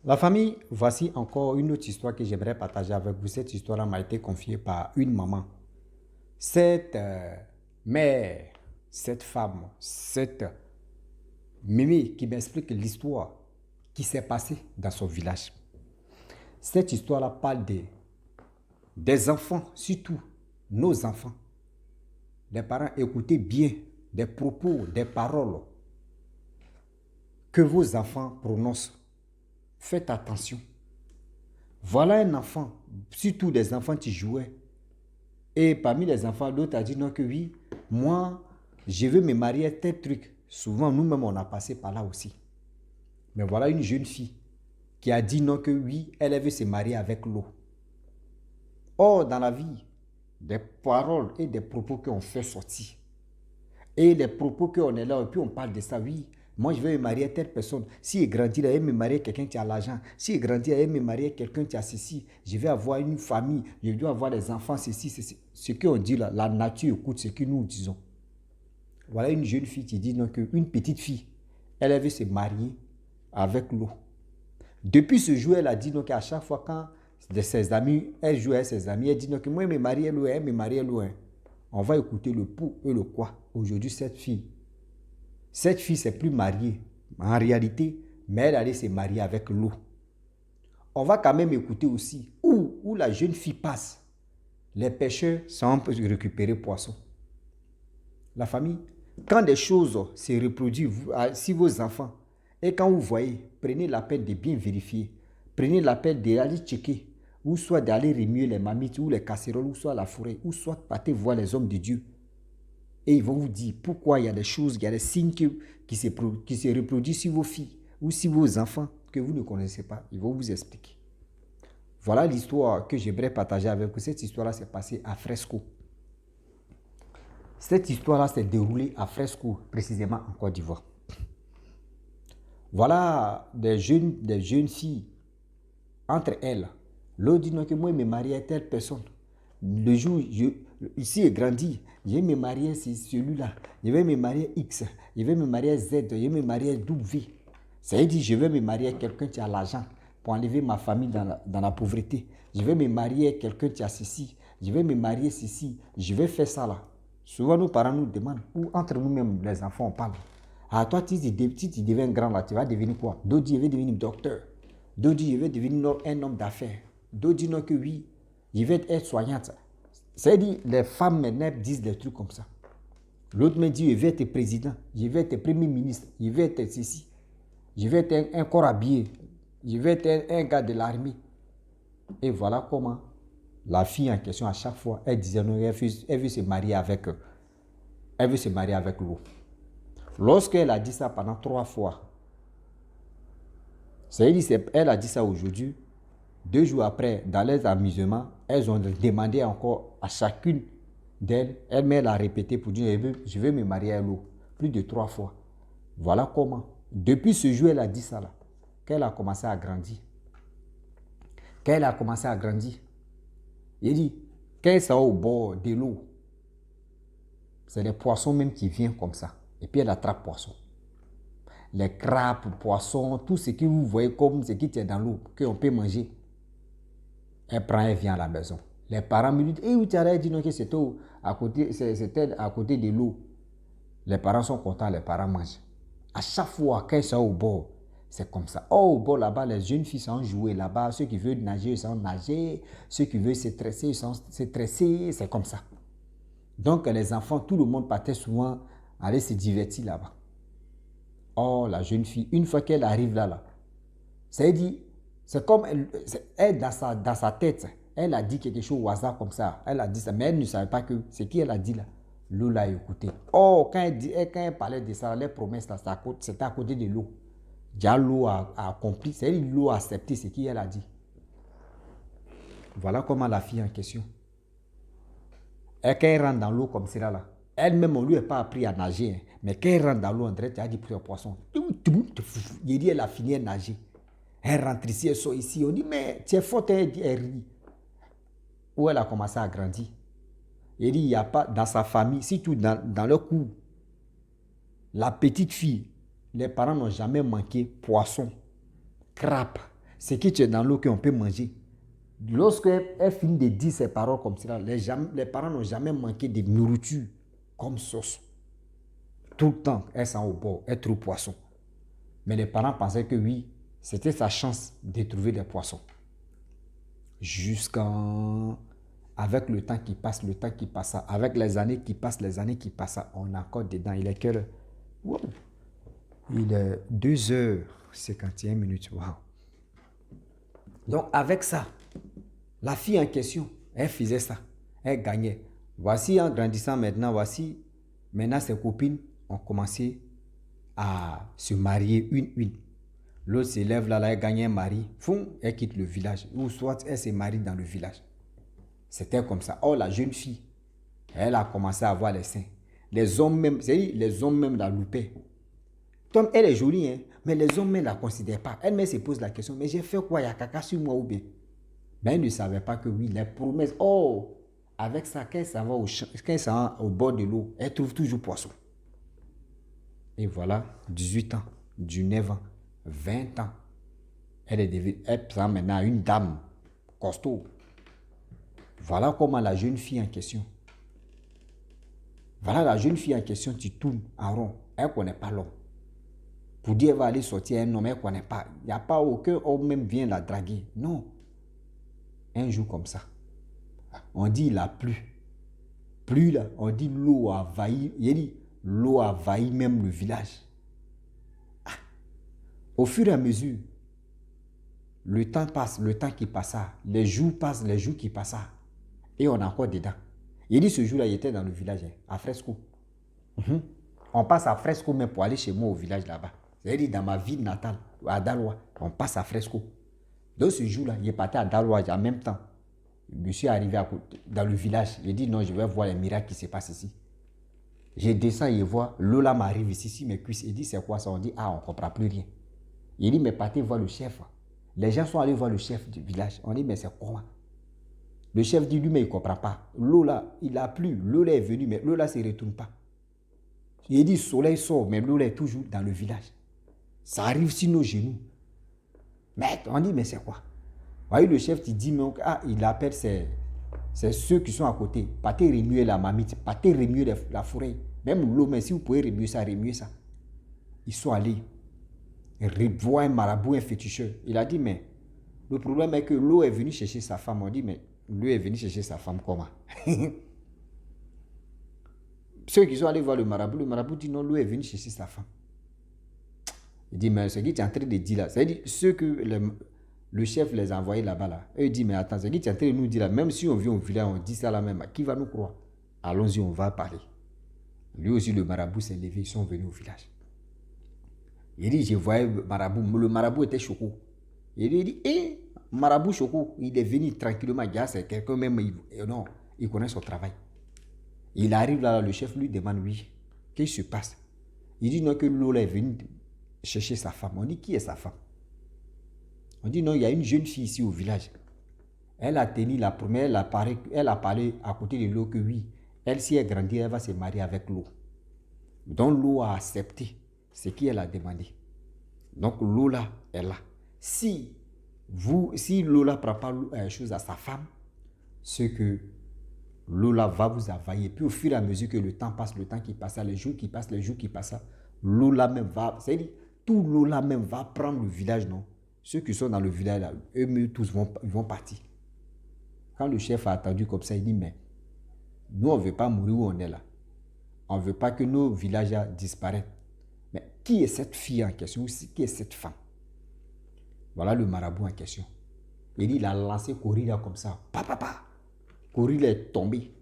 La famille, voici encore une autre histoire que j'aimerais partager avec vous. Cette histoire m'a été confiée par une maman. Cette mère, cette femme, cette mémé qui m'explique l'histoire qui s'est passée dans son village. Cette histoire-là parle des enfants, surtout nos enfants. Les parents, écoutez bien des propos, des paroles que vos enfants prononcent. Faites attention. Voilà un enfant, surtout des enfants qui jouaient. Et parmi les enfants, l'autre a dit non que oui, moi, je veux me marier à tel truc. Souvent, nous-mêmes, on a passé par là aussi. Mais voilà une jeune fille qui a dit non que oui, elle veut se marier avec l'eau. Or, dans la vie, des paroles et des propos qu'on fait sortir. Et les propos qu'on est là, et puis on parle de ça, oui, moi je veux me marier à telle personne. Si il grandit là, il me marier quelqu'un qui a l'argent. Si il grandit là, il me marier quelqu'un qui a ceci. Je vais avoir une famille, je dois avoir des enfants, ceci, ceci. Ce qu'on dit là, la nature écoute ce que nous disons. Voilà une jeune fille qui dit non, qu'une petite fille, elle veut se marier avec l'eau. Depuis ce jour, elle a dit donc qu'à chaque fois quand de ses amis, elle joue avec ses amis, elle dit donc que moi je me marie loin, elle me marie loin. On va écouter le pour et le quoi. Aujourd'hui, cette fille s'est plus mariée en réalité, mais elle allait se marier avec l'eau. On va quand même écouter aussi où la jeune fille passe. Les pêcheurs sont récupérer poissons. La famille, quand des choses se reproduisent, si vos enfants, et quand vous voyez, prenez la peine de bien vérifier. Prenez la peine d'aller checker, ou soit d'aller remuer les mamites, ou les casseroles, ou soit la forêt, ou soit partez voir les hommes de Dieu. Et ils vont vous dire pourquoi il y a des choses, il y a des signes qui se reproduisent sur vos filles, ou sur vos enfants, que vous ne connaissez pas. Ils vont vous expliquer. Voilà l'histoire que j'aimerais partager avec vous. Cette histoire-là s'est passée à Fresco. Cette histoire-là s'est déroulée à Fresco, précisément en Côte d'Ivoire. Voilà des jeunes filles, entre elles. L'autre dit non que moi, je me marie à telle personne. Le jour, ici, il grandit, je vais me marier à celui-là. Je vais me marier à X, je vais me marier à Z, je vais me marier à W. Ça veut dire, je vais me marier à quelqu'un qui a l'argent pour enlever ma famille dans la pauvreté. Je vais me marier à quelqu'un qui a ceci. Je vais me marier ceci. Je vais faire ça là. Souvent, nos parents nous demandent, ou entre nous-mêmes, les enfants, on parle. Ah, toi, si tu deviens grand là, tu vas devenir quoi? D'autres disent, je vais devenir docteur. D'autres disent, je vais devenir un homme d'affaires. D'autres disent, non, que oui, je vais être soignante. C'est-à-dire, les femmes maintenant disent des trucs comme ça. L'autre me dit, je vais être président, je vais être premier ministre, je vais être ceci. Je vais être un corps habillé, je vais être un gars de l'armée. Et voilà comment la fille en question, à chaque fois, elle disait, non, elle veut se marier avec eux. Elle veut se marier avec l'eau. Lorsqu'elle a dit ça pendant 3 fois, elle a dit ça aujourd'hui, 2 jours après, dans les amusements, elles ont demandé encore à chacune d'elles, elle a répété pour dire, je veux me marier à l'eau, plus de 3 fois. Voilà comment. Depuis ce jour, elle a dit ça là, qu'elle a commencé à grandir. Il dit, quand elle sort au bord de l'eau, c'est les poissons même qui viennent comme ça. Et puis elle attrape poissons. Les crabes, poissons, tout ce que vous voyez comme ce qui tient dans l'eau, qu'on peut manger. Elle vient à la maison. Les parents me disent, où tu as dit non que c'était à côté de l'eau. Les parents sont contents, les parents mangent. À chaque fois qu'elles sont au bord, c'est comme ça. Oh, au bord là-bas, les jeunes filles sont jouer là-bas. Ceux qui veulent nager, ils sont nager. Ceux qui veulent se tresser, ils sont se tresser. C'est comme ça. Donc les enfants, tout le monde partait souvent aller se divertir là-bas. Oh, la jeune fille, une fois qu'elle arrive là, c'est comme elle dans sa tête, elle a dit quelque chose au hasard comme ça. Elle a dit ça, mais elle ne savait pas que ce qu'elle a dit là, l'eau l'a écouté. Oh, quand elle parlait de ça, les promesses là, c'était à côté de l'eau. Déjà l'eau a compris, c'est-à-dire l'eau a accepté ce qu'elle a dit. Voilà comment la fille en question. Et quand elle rentre dans l'eau comme cela là, elle-même, on ne lui a pas appris à nager. Hein. Mais quand elle rentre dans l'eau, on dirait qu'elle a dit plusieurs poissons. Il dit, elle a fini à nager. Elle rentre ici, elle sort ici. On dit, mais tu es forte, elle rit. Où elle a commencé à grandir. Il dit, il n'y a pas, dans sa famille, surtout dans leur cours, la petite fille, les parents n'ont jamais manqué poisson, crabe. ce qui est dans l'eau qu'on peut manger. Lorsqu'elle finit de dire ces paroles comme cela, les parents n'ont jamais manqué de nourriture comme sauce. Tout le temps, elle sent au bord, elle trouve poisson. Mais les parents pensaient que oui, c'était sa chance de trouver des poissons. Avec le temps qui passe, avec les années qui passent, on est encore dedans. Il est quelle heure? Wow. Il est 2h51. Wow. Donc avec ça, la fille en question, elle faisait ça. Elle gagnait. Voici en grandissant maintenant, maintenant ses copines ont commencé à se marier une. L'autre s'élève là, elle gagne un mari, elle quitte le village. Ou soit elle se marie dans le village. C'était comme ça. Oh, la jeune fille, elle a commencé à avoir les seins. Les hommes même, la loupaient. Comme elle est jolie, hein, mais les hommes ne la considèrent pas. Elle-même se pose la question, mais j'ai fait quoi? Il y a caca sur moi ou bien? Mais elle ne savait pas que oui, les promesses. Oh, avec ça, quand elle s'en va au bord de l'eau, elle trouve toujours poisson. Et voilà, 18 ans, 19 ans, 20 ans. Elle prend maintenant une dame costaud. Voilà comment la jeune fille en question. Tu tournes en rond. Elle ne connaît pas l'homme. Pour dire qu'elle va aller sortir un homme, elle ne connaît pas. Il n'y a pas aucun homme même vient la draguer. Non. Un jour comme ça, on dit il a plu. Plus là, on dit l'eau a envahi. Il dit l'eau a envahi même le village. Au fur et à mesure, le temps passe, le temps qui passa, les jours passent, les jours qui passent, et on est encore dedans. Il dit ce jour-là, il était dans le village, à Fresco. On passe à Fresco même pour aller chez moi au village là-bas. C'est-à-dire dans ma ville natale, à Daloa, on passe à Fresco. Donc ce jour-là, il est parti à Daloa en même temps. Je suis arrivé dans le village. Il dit non, je vais voir les miracles qui se passent ici. Je descends et vois, l'eau là m'arrive ici, mes cuisses. Il dit c'est quoi ça? On dit ah, on ne comprend plus rien. Il dit mais partez voir le chef. Les gens sont allés voir le chef du village. On dit mais c'est comment? Le chef dit lui mais il ne comprend pas. L'eau là, il a plu. L'eau là est venue, mais l'eau là ne se retourne pas. Il dit soleil sort, mais l'eau là est toujours dans le village. Ça arrive sur nos genoux. Mais on dit mais c'est quoi? Voyez le chef qui dit mais il appelle c'est ceux qui sont à côté. Partez remuer la mamite, partez remuer la forêt. Même l'eau, mais si vous pouvez remuer ça, remuer ça. Ils sont allés voir un marabout, un féticheur. Il a dit mais le problème est que l'eau est venue chercher sa femme. On dit mais l'eau est venue chercher sa femme comment? Ceux qui sont allés voir le marabout dit non, l'eau est venue chercher sa femme. Il dit mais ce que tu es en train de dire là, c'est-à-dire ceux que le chef les a envoyés là-bas là. Et il dit mais attends, ce que tu es en train de nous dire là, même si on vient au village, on dit ça là même, qui va nous croire? Allons-y, on va parler. Lui aussi le marabout s'est levé, ils sont venus au village. Il dit je voyais le marabout était choqué. Il dit marabout choqué, il est venu tranquillement, c'est quelqu'un même, non, il connaît son travail. Il arrive là, le chef lui demande oui, qu'est-ce qui se passe? Il dit non, que Lola est venue chercher sa femme. On dit qui est sa femme? On dit non, il y a une jeune fille ici au village. Elle a tenu la première, elle a parlé à côté de l'eau que oui, elle si elle grandit, elle va se marier avec l'eau. Donc l'eau a accepté ce qu'elle a demandé. Donc Lola est là. Si Lola ne prend pas chose à sa femme, c'est que Lola va vous envahir. Puis au fur et à mesure que le temps passe, les jours qui passent, Lola même va, c'est-à-dire tout Lola même va prendre le village, non? Ceux qui sont dans le village là, eux tous vont partir. Quand le chef a attendu comme ça, il dit mais nous on ne veut pas mourir où on est là. On ne veut pas que nos villages disparaissent. Mais qui est cette fille en question? Qui est cette femme? Voilà le marabout en question. Il dit il a lancé Corilla comme ça. Corilla est tombé.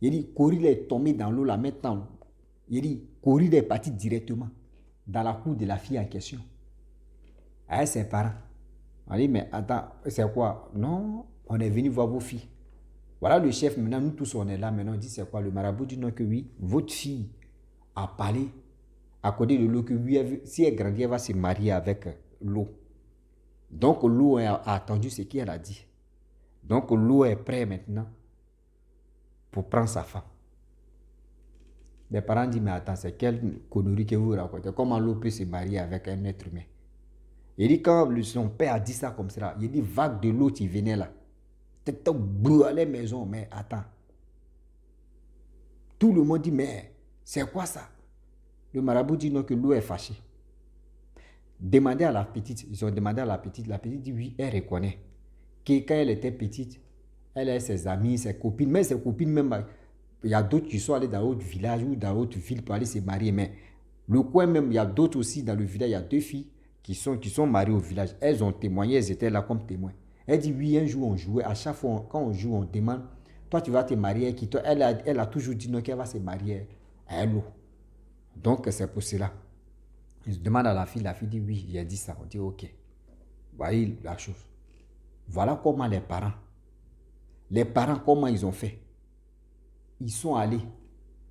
Il dit Corilla est tombé dans l'eau là maintenant. Il dit Corilla est parti directement dans la cour de la fille en question. Avec ses parents. On dit mais attends, c'est quoi? Non, on est venu voir vos filles. Voilà le chef, maintenant nous tous on est là, maintenant on dit c'est quoi? Le marabout dit non que oui, votre fille a parlé à côté de l'eau que oui, si elle grandit, elle va se marier avec l'eau. Donc l'eau a attendu ce qu'elle a dit. Donc l'eau est prêt maintenant pour prendre sa femme. Les parents disent mais attends, c'est quelle connerie que vous racontez? Comment l'eau peut se marier avec un être humain? Il dit, quand son père a dit ça comme ça, il dit, vague de l'eau qui venait là. T'es brûlé maison, mais attends. Tout le monde dit, mais c'est quoi ça? Le marabout dit non, que l'eau est fâchée. Demandez à la petite, ils ont demandé à la petite dit oui, elle reconnaît. Que quand elle était petite, elle a ses amis, ses copines, mais ses copines même, il y a d'autres qui sont allés dans d'autres villages ou dans d'autres villes pour aller se marier, mais le coin même, il y a d'autres aussi dans le village, il y a 2 filles qui sont mariées au village. Elles ont témoigné, elles étaient là comme témoins. Elle dit oui, un jour on jouait, à chaque fois quand on joue, on demande, toi tu vas te marier avec qui? Elle a toujours dit non qu'elle va se marier à elle. Donc c'est pour cela. Il demande à la fille dit oui, il a dit ça. On dit ok. Voyez la chose. Voilà comment les parents comment ils ont fait. Ils sont allés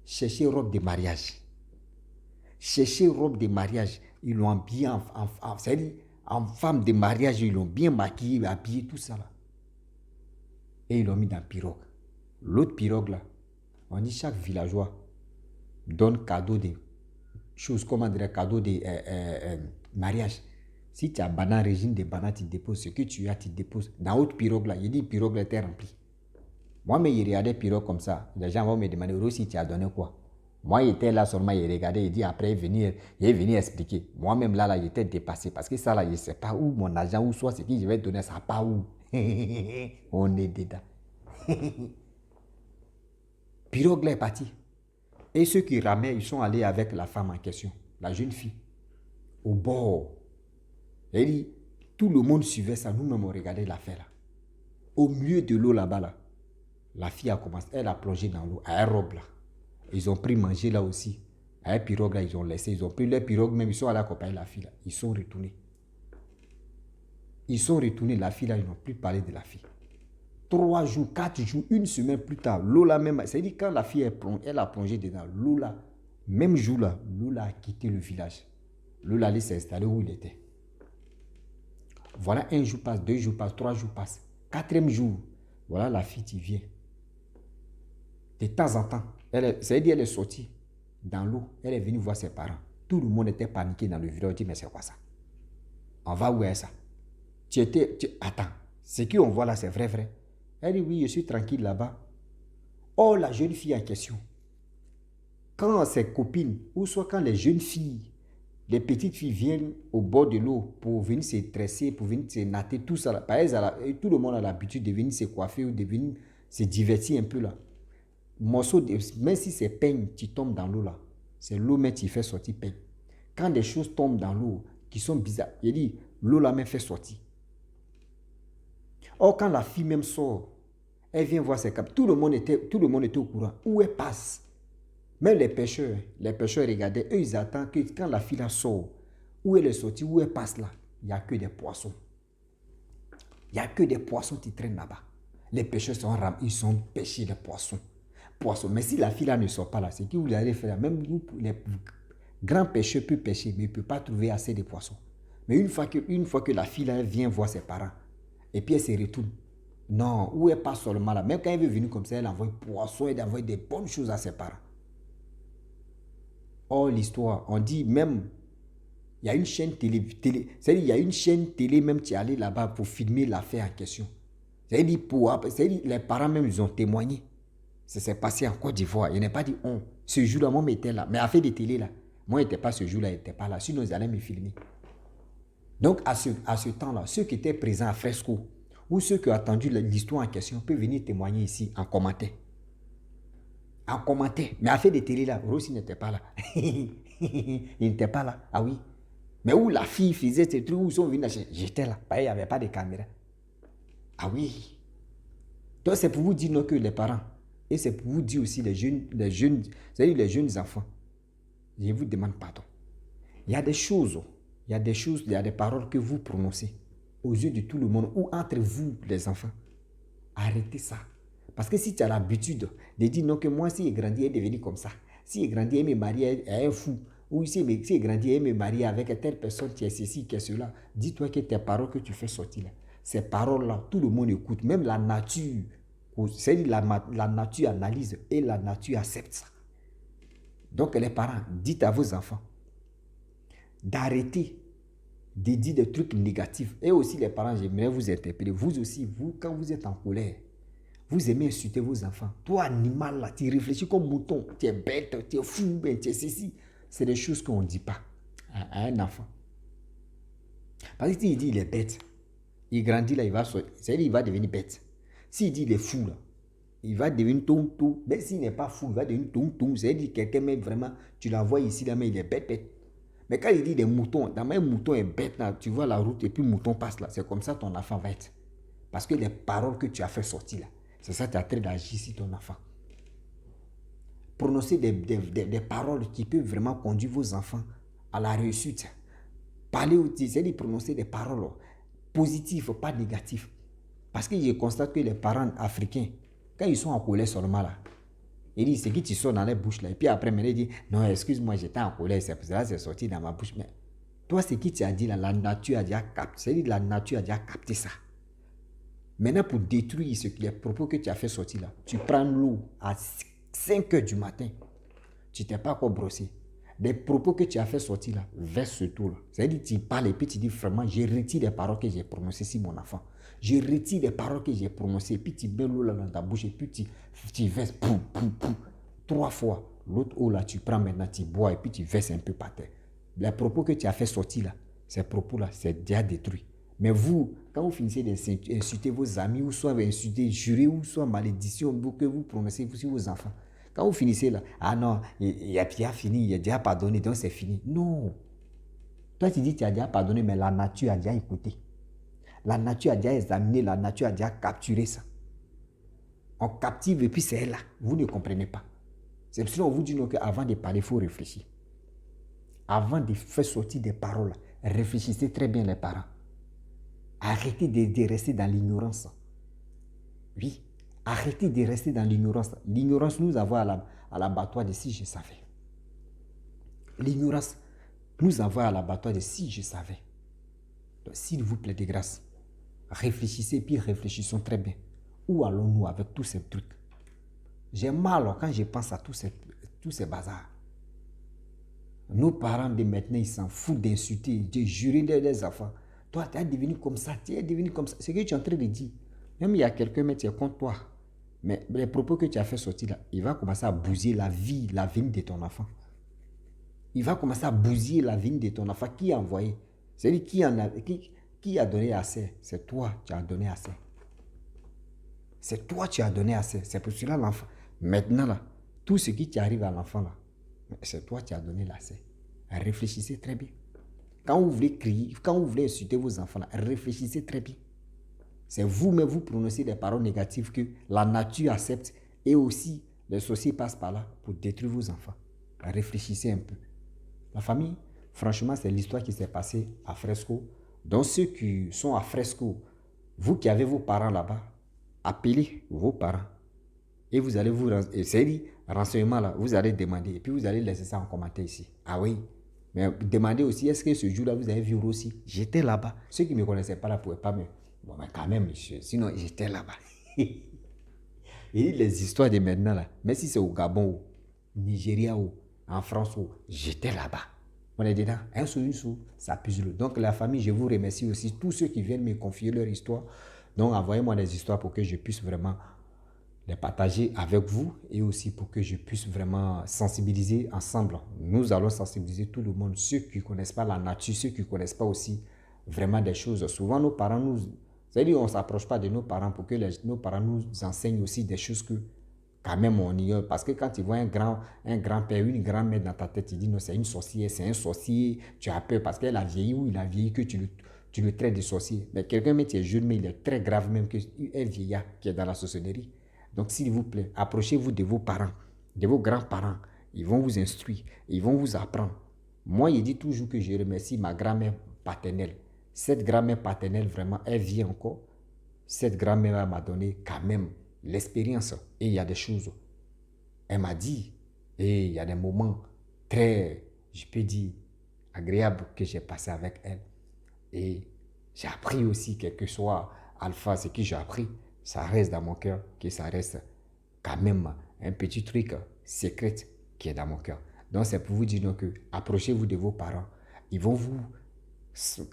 chercher robe de mariage. Chercher robe de mariage. Ils l'ont habillé c'est-à-dire en femme de mariage, ils l'ont bien maquillé, habillé, tout ça là. Et ils l'ont mis dans la pirogue. L'autre pirogue là, on dit chaque villageois donne cadeau de choses, comment dire, cadeau de mariage. Si tu as banane, régime de banane, tu déposes. Ce que tu as, tu déposes. Dans l'autre pirogue là, il dit pirogue là était remplie. Moi, mais il regardait pirogue comme ça. Les gens vont me demander, Rossi, tu as donné quoi? Moi, il était là seulement, il regardait, il dit après, il est venu expliquer. Moi-même là, il était dépassé. Parce que ça là, je ne sais pas où mon argent, ou soit ce que je vais donner, ça pas où. On est dedans. Pirogue là est parti. Et ceux qui ramaient, ils sont allés avec la femme en question, la jeune fille, au bord. Elle dit, tout le monde suivait ça, nous-mêmes on regardait l'affaire là. Au milieu de l'eau là-bas, là, la fille a commencé, elle a plongé dans l'eau, à un robe là. Ils ont pris manger là aussi. À un pirogue là, ils ont laissé, ils ont pris leur pirogue même, ils sont allés accompagner la fille là. Ils sont retournés. Ils sont retournés, la fille là, ils n'ont plus parlé de la fille. 3 jours, 4 jours, une semaine plus tard, l'eau là même, c'est-à-dire quand la fille elle a plongé dedans, l'eau là, même jour là, l'eau là a quitté le village. L'eau là allait s'installer où il était. Voilà, 1 jour passe, 2 jours passe, 3 jours passe. 4e jour, voilà la fille qui vient. De temps en temps, c'est-à-dire elle est sortie dans l'eau, elle est venue voir ses parents. Tout le monde était paniqué dans le village. On dit, mais c'est quoi ça? On va où est ça? Attends, ce qu'on voit là, c'est vrai, vrai. Elle dit, oui, je suis tranquille là-bas. Oh, la jeune fille en question, quand ses copines, ou soit quand les jeunes filles, les petites filles viennent au bord de l'eau pour venir se tresser, pour venir se natter, tout ça, là, tout le monde a l'habitude de venir se coiffer ou de venir se divertir un peu là. Même si c'est peigne qui tombe dans l'eau là, c'est l'eau même qui fait sortir peigne. Quand des choses tombent dans l'eau qui sont bizarres, il dit, l'eau là même fait sortir. Or, quand la fille même sort, elle vient voir ses capes. Tout le monde était au courant. Où elle passe? Même les pêcheurs regardaient. Eux, ils attendent que quand la fille là sort, où elle est sortie, où elle passe là, il n'y a que des poissons. Il n'y a que des poissons qui traînent là-bas. Les pêcheurs ils sont pêchés les poissons. Mais si la fille là ne sort pas là, c'est que vous allez faire. Même les grands pêcheurs peuvent pêcher, mais ils ne peuvent pas trouver assez de poissons. Mais une fois que la fille là vient voir ses parents, et puis elle se retourne. Non, où elle passe seulement là. Même quand elle veut venir comme ça, elle envoie poisson, elle envoie des bonnes choses à ses parents. Or, l'histoire, on dit même, il y a une chaîne télé, c'est-à-dire il y a une chaîne télé même qui est allée là-bas pour filmer l'affaire en question. C'est-à-dire les parents même, ils ont témoigné. Ça s'est passé en Côte d'Ivoire. Il n'a pas dit on. Ce jour-là, moi, j'étais là. Mais à fait de télé là, moi, il n'était pas ce jour-là, il n'était pas là. Sinon, ils allaient me filmer. Donc, à ce temps-là, ceux qui étaient présents à Fresco, ou ceux qui ont attendu l'histoire en question, peuvent venir témoigner ici en commentaire. En commentaire. Mais à fait de télé là, Rossi n'était pas là. Il n'était pas là. Ah oui. Mais où la fille faisait ces trucs, où ils sont venus, j'étais là. Il n'y avait pas de caméra. Ah oui. Donc, c'est pour vous dire non, que les parents, et c'est pour vous dire aussi c'est-à-dire les jeunes enfants, je vous demande pardon. Il y a des choses, il y a des paroles que vous prononcez aux yeux de tout le monde ou entre vous, les enfants. Arrêtez ça. Parce que si tu as l'habitude de dire non, que moi, si il grandit, il est devenu comme ça. Si il grandit, il me marie à un fou. Ou si il grandit, il me marie avec telle personne qui est ceci, qui est cela. Dis-toi que tes paroles que tu fais sortir là, ces paroles-là, tout le monde écoute. Même la nature, c'est-à-dire la nature analyse et la nature accepte ça. Donc les parents, dites à vos enfants d'arrêter de dire des trucs négatifs. Et aussi les parents, j'aimerais vous interpeller. Vous aussi, vous, quand vous êtes en colère, vous aimez insulter vos enfants. Toi, animal, là, tu réfléchis comme mouton. Tu es bête, tu es fou, tu es ceci. C'est des choses qu'on ne dit pas à un enfant. Parce que s'il dit il est bête, il grandit là, c'est-à-dire il va devenir bête. S'il dit il est fou là, il va devenir tonton. Mais s'il n'est pas fou, il va devenir tonton. C'est-à-dire quelqu'un même vraiment, tu l'envoies ici là, mais il est bête, bête. Mais quand il dit des moutons, dans un mouton est bête là, tu vois la route et puis mouton passe là. C'est comme ça ton enfant va être. Parce que les paroles que tu as fait sortir là, c'est ça que tu as train d'agir sur ton enfant. Prononcer des paroles qui peuvent vraiment conduire vos enfants à la réussite. Parler aussi, c'est-à-dire prononcer des paroles positives, pas négatives. Parce que je constate que les parents africains, quand ils sont en colère seulement là, ils disent, c'est qui tu sors dans les bouches là. Et puis après, ils disent, non, excuse-moi, j'étais en colère, c'est pour ça c'est sorti dans ma bouche. Mais toi, c'est qui tu as dit là, la nature a déjà capté. C'est-à-dire la nature a déjà capté ça. Maintenant, pour détruire les propos que tu as fait sortir là, tu prends l'eau à 5 heures du matin. Tu ne t'es pas encore brossé. Des propos que tu as fait sortir là, verse ce tout là. C'est-à-dire tu parles et puis tu dis vraiment, je retire les paroles que j'ai prononcées sur mon enfant. Je retire les paroles que j'ai prononcées. Et puis tu mets l'eau là dans ta bouche et puis tu verses 3 fois. L'autre eau là, tu prends maintenant, tu bois et puis tu verses un peu par terre. Les propos que tu as fait sortir là, ces propos là, c'est déjà détruit. Mais vous, quand vous finissez d'insulter vos amis, ou soit insulter, jurer, ou soit malédiction, que vous prononcez sur vos enfants, quand vous finissez là, ah non, il a fini, il a déjà pardonné, donc c'est fini. Non. Toi, tu dis que tu as déjà pardonné, mais la nature a déjà écouté. La nature a déjà examiné, la nature a déjà capturé ça. On captive et puis c'est là. Vous ne comprenez pas. C'est pour ça qu'on vous dit qu'avant de parler, il faut réfléchir. Avant de faire sortir des paroles, réfléchissez très bien les parents. Arrêtez de rester dans l'ignorance. Oui, arrêtez de rester dans l'ignorance. L'ignorance, nous avons à l'abattoir de si je savais. L'ignorance, nous avons à l'abattoir de si je savais. Donc, s'il vous plaît, de grâce, réfléchissez, puis réfléchissons très bien. Où allons-nous avec tous ces trucs? J'ai mal quand je pense à tous ces bazars. Nos parents de maintenant, ils s'en foutent d'insulter, de jurer des enfants. Toi, tu es devenu comme ça, tu es devenu comme ça. C'est ce que tu es en train de dire. Même il y a quelqu'un, mais tu es contre toi. Mais les propos que tu as fait sortir là, il va commencer à bousiller la vie, l'avenir de ton enfant. Il va commencer à bousiller l'avenir de ton enfant. Qui a envoyé? C'est-à-dire qui a donné assez? C'est toi qui as donné assez. C'est toi qui as donné assez. C'est pour cela l'enfant. Maintenant là, tout ce qui t'arrive à l'enfant là, c'est toi qui as donné l'accès. Réfléchissez très bien. Quand vous voulez crier, quand vous voulez insulter vos enfants là, réfléchissez très bien. C'est vous-même vous prononcez des paroles négatives que la nature accepte et aussi les sorciers passent par là pour détruire vos enfants. Réfléchissez un peu. La famille, franchement, c'est l'histoire qui s'est passée à Fresco. Donc ceux qui sont à Fresco, vous qui avez vos parents là-bas, appelez vos parents. Et vous allez vous renseignement là, vous allez demander. Et puis vous allez laisser ça en commentaire ici. Ah oui. Mais demandez aussi, est-ce que ce jour-là, vous avez vu aussi? J'étais là-bas. Ceux qui ne me connaissaient pas là ne pouvaient pas me... Bon, mais quand même, sinon, j'étais là-bas. Et les histoires de maintenant là, même si c'est au Gabon, au Nigeria, ou en France, j'étais là-bas. On est dedans. Un sou, une sou, ça puse le. Donc la famille, je vous remercie aussi. Tous ceux qui viennent me confier leur histoire. Donc envoyez-moi des histoires pour que je puisse vraiment les partager avec vous et aussi pour que je puisse vraiment sensibiliser ensemble. Nous allons sensibiliser tout le monde, ceux qui ne connaissent pas la nature, ceux qui ne connaissent pas aussi vraiment des choses. Souvent, nos parents nous... C'est-à-dire on ne s'approche pas de nos parents pour que nos parents nous enseignent aussi des choses que quand même on ignore. Parce que quand tu vois un grand-père, une grand-mère dans ta tête, tu dis non, c'est une sorcière, c'est un sorcier, tu as peur parce qu'elle a vieilli ou il a vieilli que tu le traites de sorcier. Mais quelqu'un, mais tu es jeune, mais il est très grave même qu'un vieillard qui est dans la sorcellerie. Donc, s'il vous plaît, approchez-vous de vos parents, de vos grands-parents. Ils vont vous instruire, ils vont vous apprendre. Moi, je dis toujours que je remercie ma grand-mère paternelle. Cette grand-mère paternelle, vraiment, elle vit encore. Cette grand-mère m'a donné quand même l'expérience. Et il y a des choses, elle m'a dit, et il y a des moments très, je peux dire, agréables que j'ai passé avec elle. Et j'ai appris aussi, quel que soit alpha, ce que j'ai appris, ça reste dans mon cœur, que ça reste quand même un petit truc secret qui est dans mon cœur. Donc c'est pour vous dire que approchez-vous de vos parents. Ils vont vous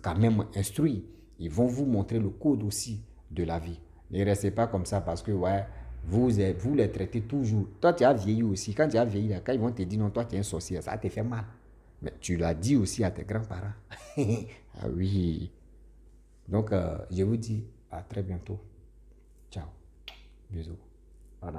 quand même instruits. Ils vont vous montrer le code aussi de la vie. Ne restez pas comme ça parce que ouais, vous les traitez toujours. Toi, tu as vieilli aussi. Quand tu as vieilli, quand ils vont te dire non, toi, tu es un sorcier, ça te fait mal. Mais tu l'as dit aussi à tes grands-parents. Ah oui. Donc, je vous dis à très bientôt. Ciao. Bisous. Bon